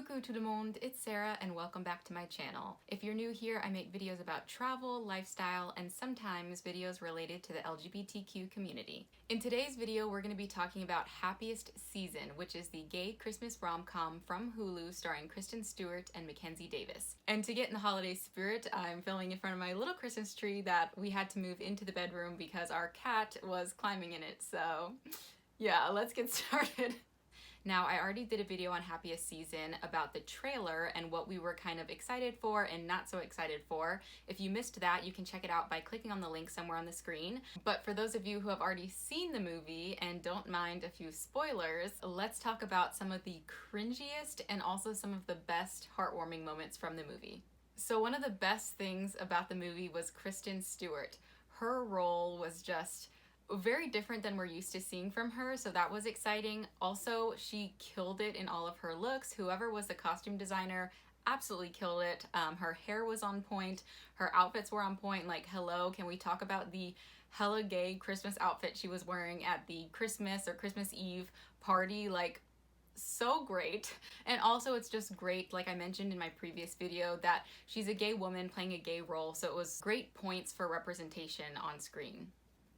Coucou tout le monde, it's Sarah and welcome back to my channel. If you're new here, I make videos about travel, lifestyle, and sometimes videos related to the LGBTQ community. In today's video, we're going to be talking about Happiest Season, which is the gay Christmas rom-com from Hulu starring Kristen Stewart and Mackenzie Davis. And to get in the holiday spirit, I'm filming in front of my little Christmas tree that we had to move into the bedroom because our cat was climbing in it. So yeah, let's get started. Now, I already did a video on Happiest Season about the trailer and what we were kind of excited for and not so excited for. If you missed that, you can check it out by clicking on the link somewhere on the screen. But for those of you who have already seen the movie and don't mind a few spoilers, let's talk about some of the cringiest and also some of the best heartwarming moments from the movie. So one of the best things about the movie was Kristen Stewart. Her role was just very different than we're used to seeing from her, so that was exciting. Also, she killed it in all of her looks. Whoever was the costume designer absolutely killed it. Her hair was on point, her outfits were on point. Like, hello, can we talk about the hella gay Christmas outfit she was wearing at the Christmas or Christmas Eve party? Like, so great. And also it's just great, like I mentioned in my previous video, that she's a gay woman playing a gay role, so it was great points for representation on screen.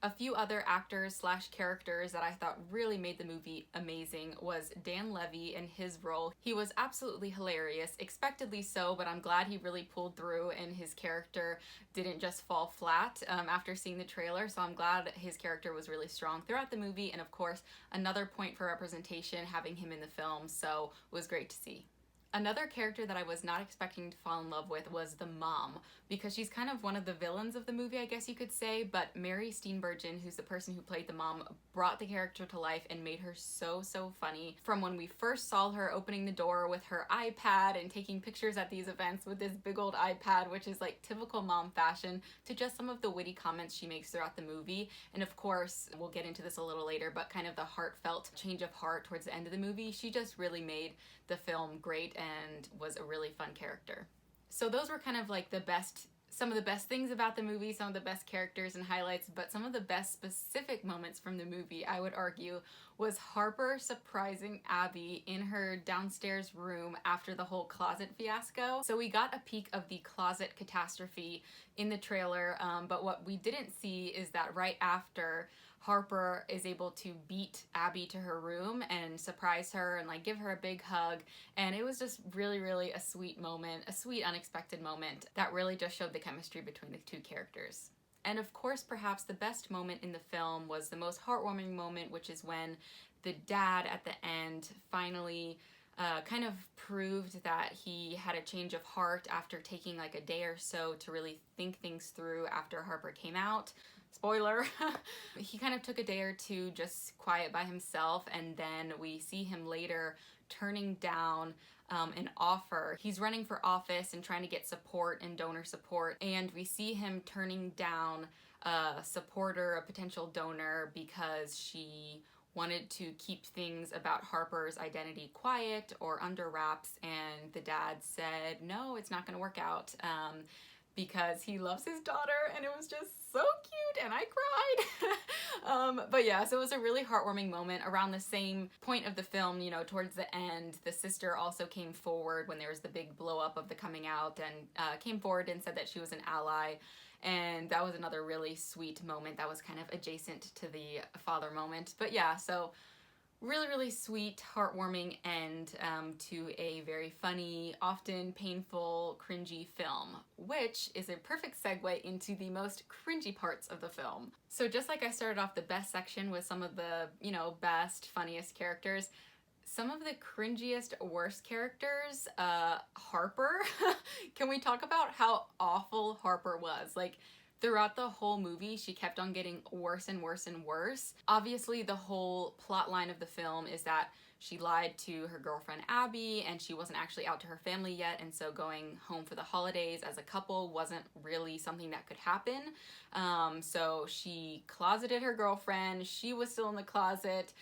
A few other actors slash characters that I thought really made the movie amazing was Dan Levy and his role. He was absolutely hilarious, expectedly so, but I'm glad he really pulled through and his character didn't just fall flat after seeing the trailer, so I'm glad his character was really strong throughout the movie, and of course, another point for representation having him in the film, so it was great to see. Another character that I was not expecting to fall in love with was the mom, because she's kind of one of the villains of the movie, I guess you could say, but Mary Steenburgen, who's the person who played the mom, brought the character to life and made her so funny. From when we first saw her opening the door with her iPad and taking pictures at these events with this big old iPad, which is like typical mom fashion, to just some of the witty comments she makes throughout the movie. And of course, we'll get into this a little later, but kind of the heartfelt change of heart towards the end of the movie. She just really made the film great and was a really fun character. So those were kind of like some of the best things about the movie, some of the best characters and highlights, but some of the best specific moments from the movie, I would argue, was Harper surprising Abby in her downstairs room after the whole closet fiasco. So we got a peek of the closet catastrophe in the trailer, but what we didn't see is that right after, Harper is able to beat Abby to her room and surprise her and like give her a big hug, and it was just really a sweet moment, a sweet unexpected moment that really just showed the chemistry between the two characters. And of course, perhaps the best moment in the film was the most heartwarming moment, which is when the dad at the end finally kind of proved that he had a change of heart after taking like a day or so to really think things through after Harper came out. Spoiler. He kind of took a day or two just quiet by himself, and then we see him later turning down an offer. He's running for office and trying to get support and donor support, and we see him turning down a supporter, a potential donor, because she wanted to keep things about Harper's identity quiet or under wraps, and the dad said, no, it's not going to work out. Because he loves his daughter, and it was just so cute, and I cried. But yeah, so it was a really heartwarming moment. Around the same point of the film, you know, towards the end, the sister also came forward when there was the big blow up of the coming out, and came forward and said that she was an ally, and that was another really sweet moment that was kind of adjacent to the father moment. But yeah, so really sweet, heartwarming end to a very funny, often painful, cringy film, which is a perfect segue into the most cringy parts of the film. So just like I started off the best section with some of the, you know, best, funniest characters, some of the cringiest, worst characters, Harper. Can we talk about how awful Harper was? Like, throughout the whole movie, she kept on getting worse and worse and worse. Obviously, the whole plot line of the film is that she lied to her girlfriend Abby, and she wasn't actually out to her family yet, and so going home for the holidays as a couple wasn't really something that could happen. So she closeted her girlfriend, she was still in the closet,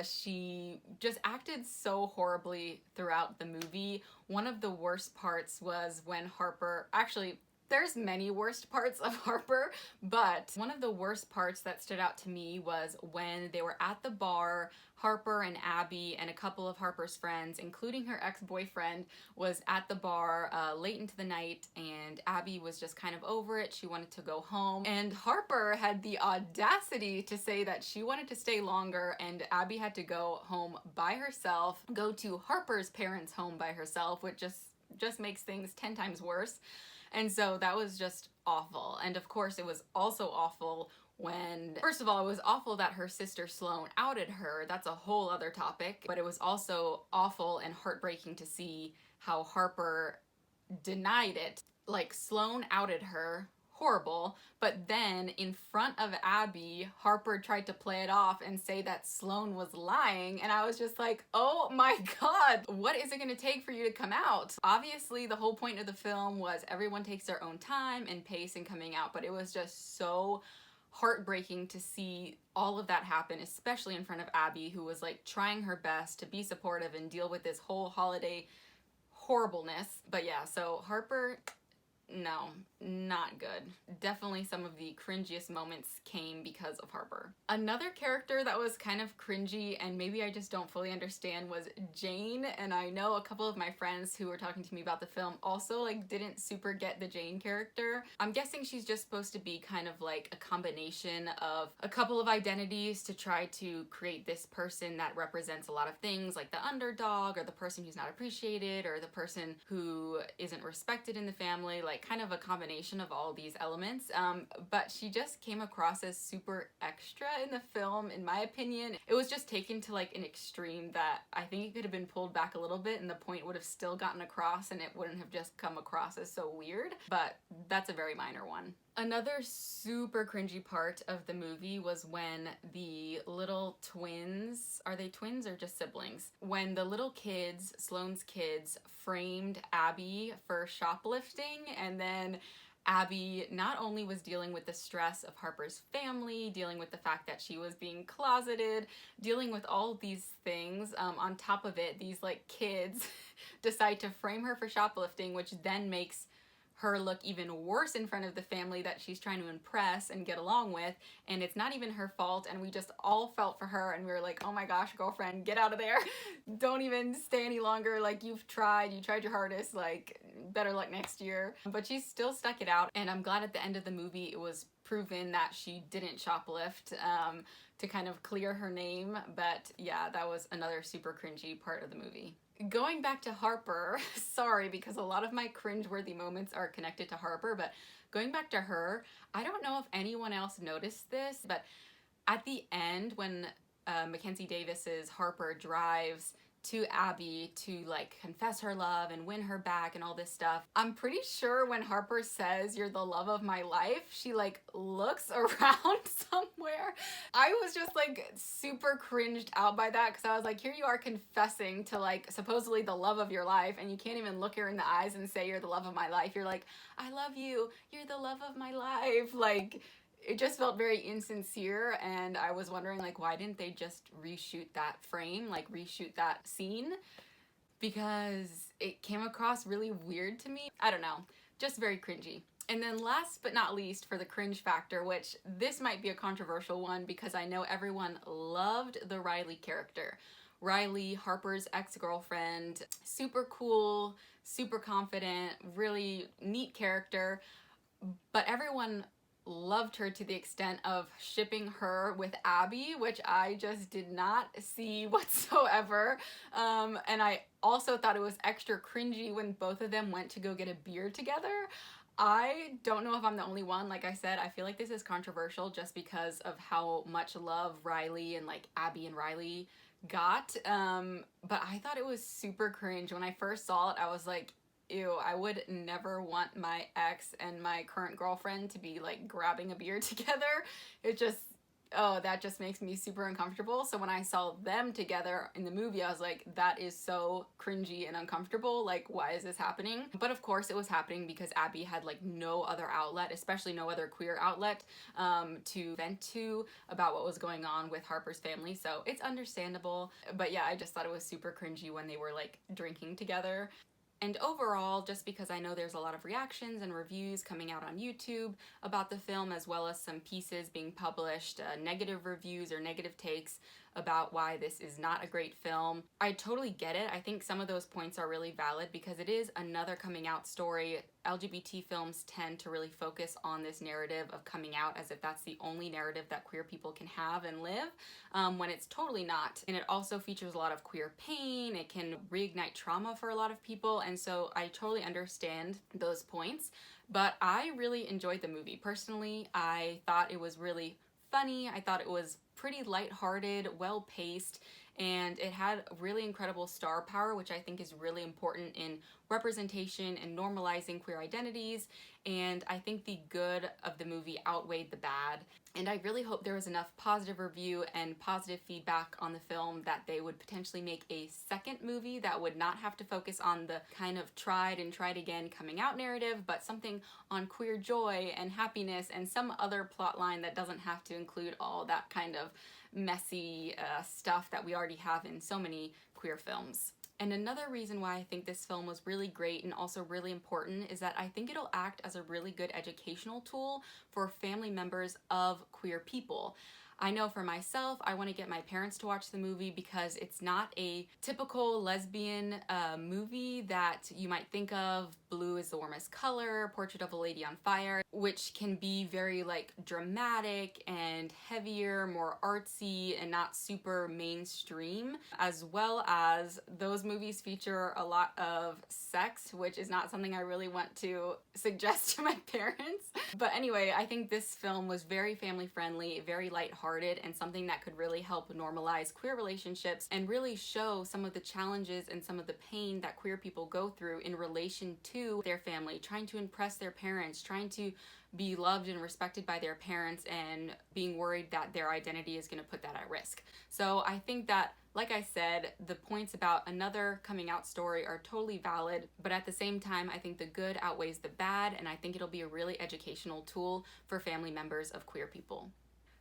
she just acted so horribly throughout the movie. One of the worst parts was when Harper, actually, There's many worst parts of Harper, but one of the worst parts that stood out to me was when they were at the bar. Harper and Abby and a couple of Harper's friends, including her ex-boyfriend, was at the bar late into the night, and Abby was just kind of over it. She wanted to go home, and Harper had the audacity to say that she wanted to stay longer, and Abby had to go home by herself, go to Harper's parents' home by herself, which just makes things 10 times worse. And so that was just awful. And of course it was also awful when, first of all, it was awful that her sister Sloane outed her. That's a whole other topic. But it was also awful and heartbreaking to see how Harper denied it. Like, Sloane outed her, horrible, but then in front of Abby, Harper tried to play it off and say that Sloane was lying, and I was just like, oh my god, what is it gonna take for you to come out? Obviously, the whole point of the film was everyone takes their own time and pace in coming out, but it was just so heartbreaking to see all of that happen, especially in front of Abby, who was like trying her best to be supportive and deal with this whole holiday horribleness. But yeah, so Harper, no, not good. Definitely some of the cringiest moments came because of Harper. Another character that was kind of cringy, and maybe I just don't fully understand, was Jane. And I know a couple of my friends who were talking to me about the film also like didn't super get the Jane character. I'm guessing she's just supposed to be kind of like a combination of a couple of identities to try to create this person that represents a lot of things, like the underdog, or the person who's not appreciated, or the person who isn't respected in the family, like kind of a combination of all these elements. But she just came across as super extra in the film, in my opinion. It was just taken to like an extreme that I think it could have been pulled back a little bit and the point would have still gotten across and it wouldn't have just come across as so weird, but that's a very minor one. Another super cringy part of the movie was when the little twins, are they twins or just siblings? When the little kids, Sloane's kids, framed Abby for shoplifting, and then Abby not only was dealing with the stress of Harper's family, dealing with the fact that she was being closeted, dealing with all of these things, on top of it, these like kids decide to frame her for shoplifting, which then makes her look even worse in front of the family that she's trying to impress and get along with, and it's not even her fault, and we just all felt for her, and we were like, oh my gosh, girlfriend, get out of there. Don't even stay any longer. Like, you tried your hardest, like, better luck next year. But she still stuck it out, and I'm glad at the end of the movie it was proven that she didn't shoplift, to kind of clear her name. But yeah, that was another super cringy part of the movie. Going back to Harper, sorry, because a lot of my cringeworthy moments are connected to Harper, but going back to her, I don't know if anyone else noticed this, but at the end when Mackenzie Davis's Harper drives to Abby to like confess her love and win her back and all this stuff, I'm pretty sure when Harper says, "You're the love of my life," she like looks around somewhere. I was just like super cringed out by that, because I was like, here you are confessing to like supposedly the love of your life, and you can't even look her in the eyes and say, "You're the love of my life." You're like, "I love you, you're the love of my life." Like, it just felt very insincere, and I was wondering, like, why didn't they just reshoot that frame, like reshoot that scene? Because it came across really weird to me. I don't know, just very cringy. And then last but not least, for the cringe factor, which this might be a controversial one because I know everyone loved the Riley character. Riley, Harper's ex-girlfriend, super cool, super confident, really neat character, but everyone loved her to the extent of shipping her with Abby, which I just did not see whatsoever. And I also thought it was extra cringy when both of them went to go get a beer together. I don't know if I'm the only one. Like I said, I feel like this is controversial just because of how much love Riley and like Abby and Riley got. But I thought it was super cringe. When I first saw it, I was like, ew, I would never want my ex and my current girlfriend to be like grabbing a beer together. It just, oh, that just makes me super uncomfortable. So when I saw them together in the movie, I was like, that is so cringy and uncomfortable. Like, why is this happening? But of course it was happening because Abby had like no other outlet, especially no other queer outlet, to vent to about what was going on with Harper's family. So it's understandable. But yeah, I just thought it was super cringy when they were like drinking together. And overall, just because I know there's a lot of reactions and reviews coming out on YouTube about the film, as well as some pieces being published, negative reviews or negative takes about why this is not a great film, I totally get it. I think some of those points are really valid because it is another coming out story. LGBT films tend to really focus on this narrative of coming out as if that's the only narrative that queer people can have and live, when it's totally not. And it also features a lot of queer pain. It can reignite trauma for a lot of people, and so I totally understand those points. But I really enjoyed the movie. Personally, I thought it was really funny. I thought it was pretty lighthearted, well-paced, and it had really incredible star power, which I think is really important in representation and normalizing queer identities. And I think the good of the movie outweighed the bad. And I really hope there was enough positive review and positive feedback on the film that they would potentially make a second movie that would not have to focus on the kind of tried and tried again coming out narrative, but something on queer joy and happiness and some other plot line that doesn't have to include all that kind of messy stuff that we already have in so many queer films. And another reason why I think this film was really great and also really important is that I think it'll act as a really good educational tool for family members of queer people. I know for myself, I want to get my parents to watch the movie because it's not a typical lesbian movie that you might think of. Blue is the warmest color, Portrait of a Lady on Fire, which can be very like dramatic and heavier, more artsy, and not super mainstream, as well as those movies feature a lot of sex, which is not something I really want to suggest to my parents. But anyway, I think this film was very family friendly, very lighthearted, and something that could really help normalize queer relationships and really show some of the challenges and some of the pain that queer people go through in relation to their family, trying to impress their parents, trying to be loved and respected by their parents, and being worried that their identity is going to put that at risk. So I think that, like I said, the points about another coming out story are totally valid, but at the same time, I think the good outweighs the bad, and I think it'll be a really educational tool for family members of queer people.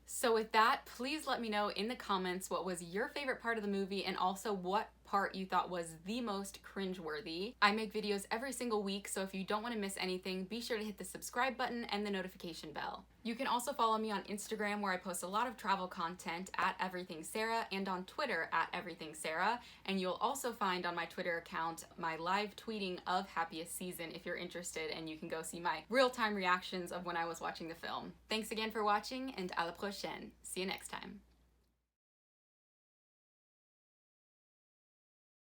So with that, please let me know in the comments what was your favorite part of the movie and also what part you thought was the most cringeworthy. I make videos every single week, so if you don't want to miss anything, be sure to hit the subscribe button and the notification bell. You can also follow me on Instagram, where I post a lot of travel content at EverythingSarah, and on Twitter at EverythingSarah, and you'll also find on my Twitter account my live tweeting of Happiest season if you're interested, and you can go see my real-time reactions of when I was watching the film. Thanks again for watching, and à la prochaine. See you next time.